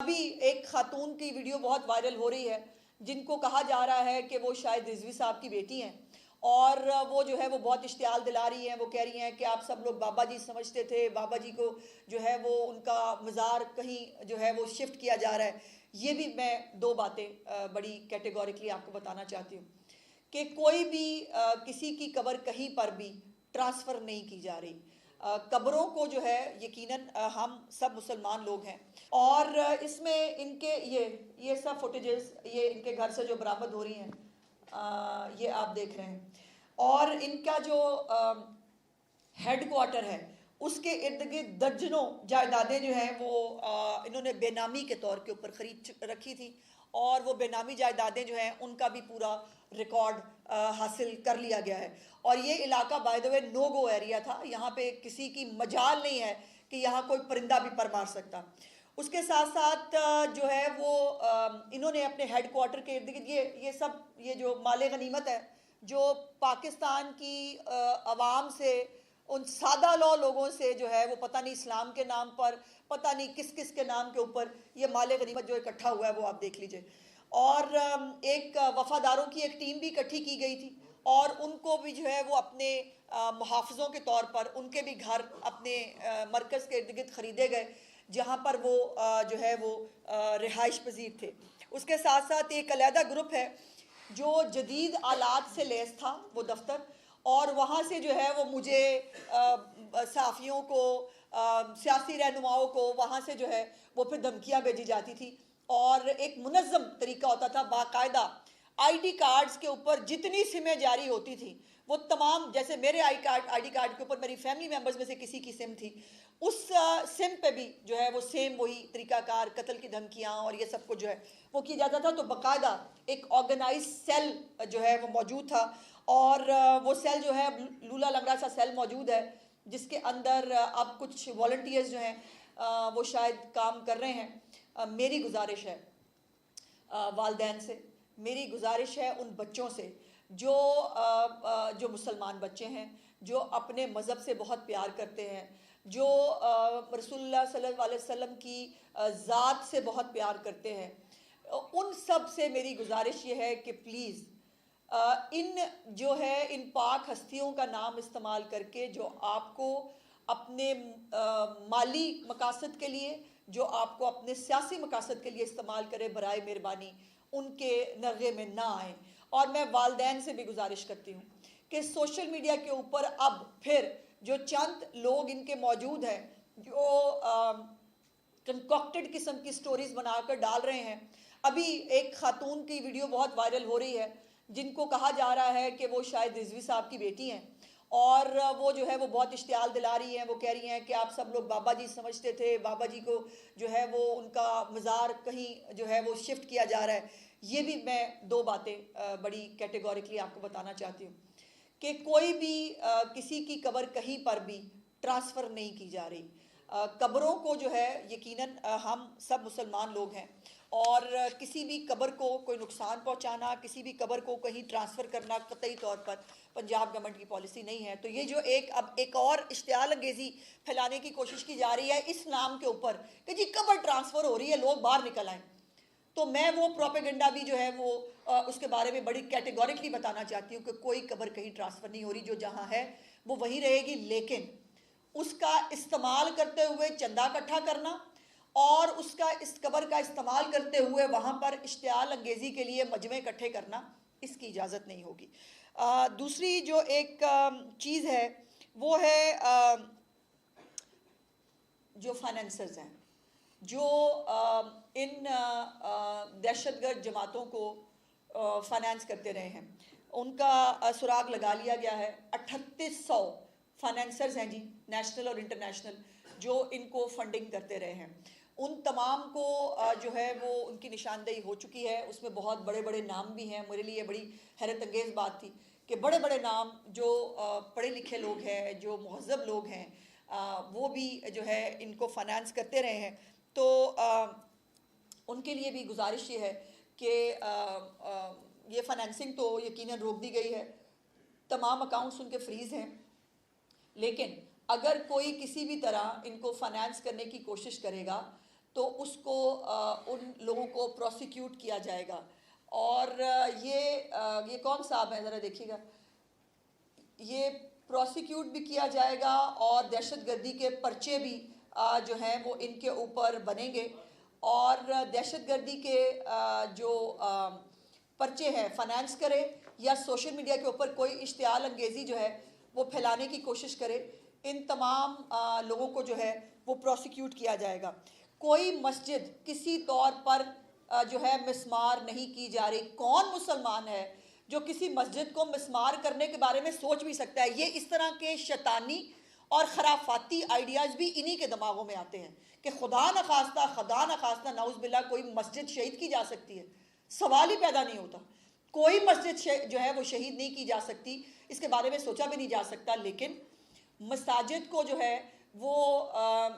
अभी एक खातून की वीडियो बहुत वायरल हो रही है जिनको कहा जा रहा है कि वो शायद रिजवी साहब की बेटी हैं और वो जो है वो बहुत इश्तियाल दिला रही हैं। वो कह रही हैं कि आप सब लोग बाबा जी समझते थे, बाबा जी को जो है वो उनका मज़ार कहीं जो है वो शिफ्ट किया जा रहा है। ये भी मैं दो बातें बड़ी कैटेगोरिकली आपको बताना चाहती हूँ कि कोई भी किसी की कब्र कहीं पर भी ट्रांसफ़र नहीं की जा रही। कब्रों को जो है यकीनन हम सब मुसलमान लोग हैं और इसमें इनके ये सब फुटेजेस ये इनके घर से जो बरामद हो रही हैं, ये आप देख रहे हैं। और इनका जो हेड क्वार्टर है उसके इर्द गिर्द दर्जनों जायदादें जो हैं वो इन्होंने बेनामी के तौर के ऊपर ख़रीद रखी थी और वो बेनामी जायदादें जो हैं उनका भी पूरा रिकॉर्ड हासिल कर लिया गया है। और ये इलाका by the way no go area था, यहाँ पे किसी की मजाल नहीं है कि यहाँ कोई परिंदा भी पर मार सकता। उसके साथ साथ जो है वो इन्होंने अपने हेड क्वार्टर के इर्द गिर्द ये सब ये जो माले गनीमत है जो पाकिस्तान की आवाम से, उन सादा लॉ लोगों से जो है वो पता नहीं इस्लाम के नाम पर, पता नहीं किस किस के नाम के ऊपर ये माले गनीमत जो इकट्ठा हुआ है वो आप देख लीजिए। और एक वफादारों की एक टीम भी इकट्ठी की गई थी और उनको भी जो है वो अपने मुहाफ़िज़ों के तौर पर उनके भी घर अपने मरकज़ के इर्द गिर्द ख़रीदे गए जहाँ पर वो जो है वो रिहाइश पजीर थे। उसके साथ साथ एक अलहदा ग्रुप है जो जदीद आलात से लैस था वो दफ्तर, और वहाँ से जो है वो मुझे सहाफ़ियों को, सियासी रहनुमाओं को वहाँ से जो है वो फिर धमकियाँ भेजी जाती थी। और एक मुनज़्ज़म तरीका होता था, बाकायदा आईडी कार्ड्स के ऊपर जितनी सिमें जारी होती थी वो तमाम, जैसे मेरे आईडी कार्ड के ऊपर मेरी फैमिली मेम्बर्स में से किसी की सिम थी, उस सिम पे भी जो है वो सेम वही तरीकाकार, कत्ल की धमकियाँ और ये सब कुछ जो है वो किया जाता था। तो बाकायदा एक ऑर्गेनाइज सेल जो है वो मौजूद था और वो सेल जो है लूला लंगड़ा सा सेल मौजूद है जिसके अंदर अब कुछ वॉलंटियर्स जो हैं वो शायद काम कर रहे हैं। मेरी गुजारिश है वालदैन से, मेरी गुजारिश है उन बच्चों से जो मुसलमान बच्चे हैं, जो अपने मज़हब से बहुत प्यार करते हैं, जो रसूलुल्लाह सल्लल्लाहु अलैहि वसल्लम की ज़ात से बहुत प्यार करते हैं, उन सब से मेरी गुजारिश ये है कि प्लीज़ इन जो है इन पाक हस्तियों का नाम इस्तेमाल करके जो आपको अपने माली मकासद के लिए, जो आपको अपने सियासी मकासद के लिए इस्तेमाल करे, बराए मेहरबानी उनके नगे में ना आए। और मैं वालदैन से भी गुजारिश करती हूँ कि सोशल मीडिया के ऊपर अब फिर जो चंद लोग इनके मौजूद हैं जो कंकॉक्टेड किस्म की स्टोरीज बनाकर डाल रहे हैं। अभी एक खातून की वीडियो बहुत वायरल हो रही है जिनको कहा जा रहा है कि वो शायद रिजवी साहब की बेटी हैं और वो जो है वो बहुत इश्तियाल दिला रही हैं। वो कह रही हैं कि आप सब लोग बाबा जी समझते थे, बाबा जी को जो है वो उनका मज़ार कहीं जो है वो शिफ्ट किया जा रहा है। ये भी मैं दो बातें बड़ी कैटेगोरिकली आपको बताना चाहती हूँ कि कोई भी किसी की कब्र कहीं पर भी ट्रांसफ़र नहीं की जा रही। कब्रों को जो है यकीनन हम सब मुसलमान लोग हैं और किसी भी कब्र को कोई नुकसान पहुंचाना, किसी भी कब्र को कहीं ट्रांसफ़र करना कतई तौर पर पंजाब गवर्नमेंट की पॉलिसी नहीं है। तो ये जो अब एक और इश्तियाल अंगेज़ी फैलाने की कोशिश की जा रही है इस नाम के ऊपर कि जी कब्र ट्रांसफ़र हो रही है, लोग बाहर निकल आएँ, तो मैं वो प्रोपेगेंडा भी जो है वो उसके बारे में बड़ी कैटेगोरिकली बताना चाहती हूँ कि कोई कब्र कहीं ट्रांसफ़र नहीं हो रही, जो जहाँ है वो वहीं रहेगी। लेकिन उसका इस्तेमाल करते हुए चंदा इकट्ठा करना और उसका इस कब्र का इस्तेमाल करते हुए वहाँ पर इश्तियाल अंगेज़ी के लिए मजमे इकट्ठे करना, इसकी इजाज़त नहीं होगी। दूसरी जो एक चीज़ है वो है जो फाइनेंसर्स हैं, जो इन दहशतगर्द जमातों को फाइनेंस करते रहे हैं, उनका सुराग लगा लिया गया है। 3800 फाइनेंसर्स हैं जी, नेशनल और इंटरनेशनल, जो इनको फंडिंग करते रहे हैं। उन तमाम को जो है वो उनकी निशानदेही हो चुकी है। उसमें बहुत बड़े बड़े नाम भी हैं। मेरे लिए बड़ी हैरत अंगेज़ बात थी कि बड़े बड़े नाम जो पढ़े लिखे लोग हैं, जो महज़ब लोग हैं, वो भी जो है इनको फाइनेंस करते रहे हैं। तो उनके लिए भी गुजारिश ये है कि ये फाइनेंसिंग तो यकीनन रोक दी गई है, तमाम अकाउंट्स उनके फ्रीज़ हैं, लेकिन अगर कोई किसी भी तरह इनको फाइनेंस करने की कोशिश करेगा तो उसको उन लोगों को प्रोसिक्यूट किया जाएगा। और ये कौन साहब है, ज़रा देखिएगा, ये प्रोसिक्यूट भी किया जाएगा और दहशतगर्दी के पर्चे भी जो हैं वो इनके ऊपर बनेंगे। और दहशतगर्दी के जो पर्चे हैं, फाइनेंस करे या सोशल मीडिया के ऊपर कोई इश्तियाल अंगेज़ी जो है वो फैलाने की कोशिश करे, इन तमाम लोगों को जो है वो प्रोसिक्यूट किया जाएगा। कोई मस्जिद किसी तौर पर जो है मिसमार नहीं की जा रही। कौन मुसलमान है जो किसी मस्जिद को मिसमार करने के बारे में सोच भी सकता है? ये इस तरह के शैतानी और खराफाती आइडियाज़ भी इन्हीं के दिमागों में आते हैं कि खुदा न खास्ता नाउज़ बिल्ला कोई मस्जिद शहीद की जा सकती है। सवाल ही पैदा नहीं होता। कोई मस्जिद जो है वो शहीद नहीं की जा सकती, इसके बारे में सोचा भी नहीं जा सकता। लेकिन मसाजिद को जो है वो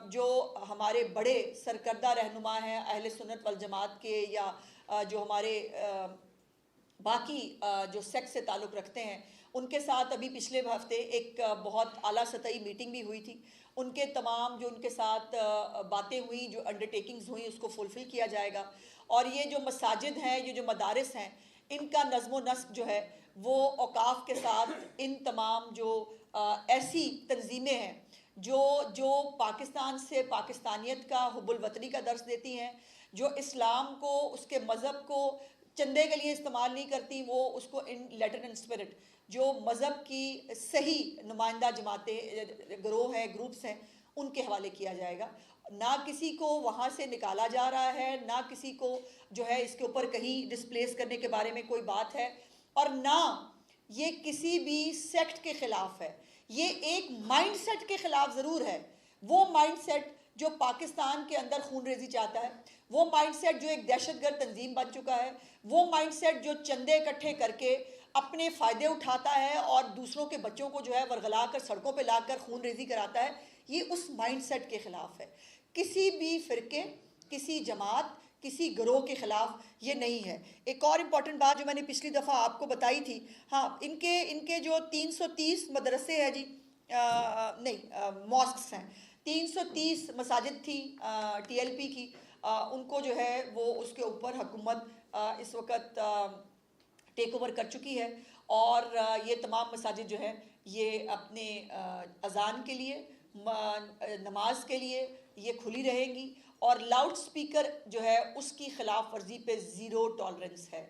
जो हमारे बड़े सरकर्दा रहनुमा हैं अहले सुन्नत वल जमात के, या जो हमारे बाकी जो सेक्स से ताल्लुक़ रखते हैं, उनके साथ अभी पिछले हफ्ते एक बहुत आला सतही मीटिंग भी हुई थी। उनके तमाम जो उनके साथ बातें हुई, जो अंडरटेकिंग्स हुई, उसको फुलफ़िल किया जाएगा। और ये जो मसाजिद हैं, ये जो मदारिस हैं, इनका नज़्म व नस्क जो है वो औकाफ़ के साथ इन तमाम जो ऐसी तंजीमें हैं जो पाकिस्तान से पाकिस्तानियत का, हुब्बुल वतनी का दर्स देती हैं, जो इस्लाम को, उसके मज़हब को चंदे के लिए इस्तेमाल नहीं करती, वो उसको इन लेटर एंड स्पिरिट, जो मज़हब की सही नुमाइंदा जमातें, ग्रोह हैं, ग्रुप्स हैं, उनके हवाले किया जाएगा। ना किसी को वहाँ से निकाला जा रहा है, ना किसी को जो है इसके ऊपर कहीं डिस्प्लेस करने के बारे में कोई बात है, और ना ये किसी भी सेक्ट के ख़िलाफ़ है। ये एक माइंड सेट के ख़िलाफ़ ज़रूर है। वो माइंड सेट जो पाकिस्तान के अंदर खून रेजी चाहता है, वो माइंड सेट जो एक दहशतगर्द तंजीम बन चुका है, वो माइंड सेट जो चंदे इकट्ठे करके अपने फ़ायदे उठाता है और दूसरों के बच्चों को जो है वरगला कर सड़कों पे लाकर खून रेजी कराता है, ये उस माइंड सेट के ख़िलाफ़ है। किसी भी फ़िरके, किसी जमात, किसी गिरोह के ख़िलाफ़ ये नहीं है। एक और इम्पॉर्टेंट बात जो मैंने पिछली दफ़ा आपको बताई थी, हाँ, इनके जो 330 मदरसे हैं जी, नहीं मॉस्क्स हैं, 330 मसाजिद थी TLP की, उनको जो है वो उसके ऊपर हुकूमत इस वक्त टेक ओवर कर चुकी है। और ये तमाम मसाजिद जो है ये अपने अज़ान के लिए, नमाज के लिए ये खुली रहेंगी, और लाउड स्पीकर जो है उसकी खिलाफ वर्जी पे ज़ीरो टॉलरेंस है।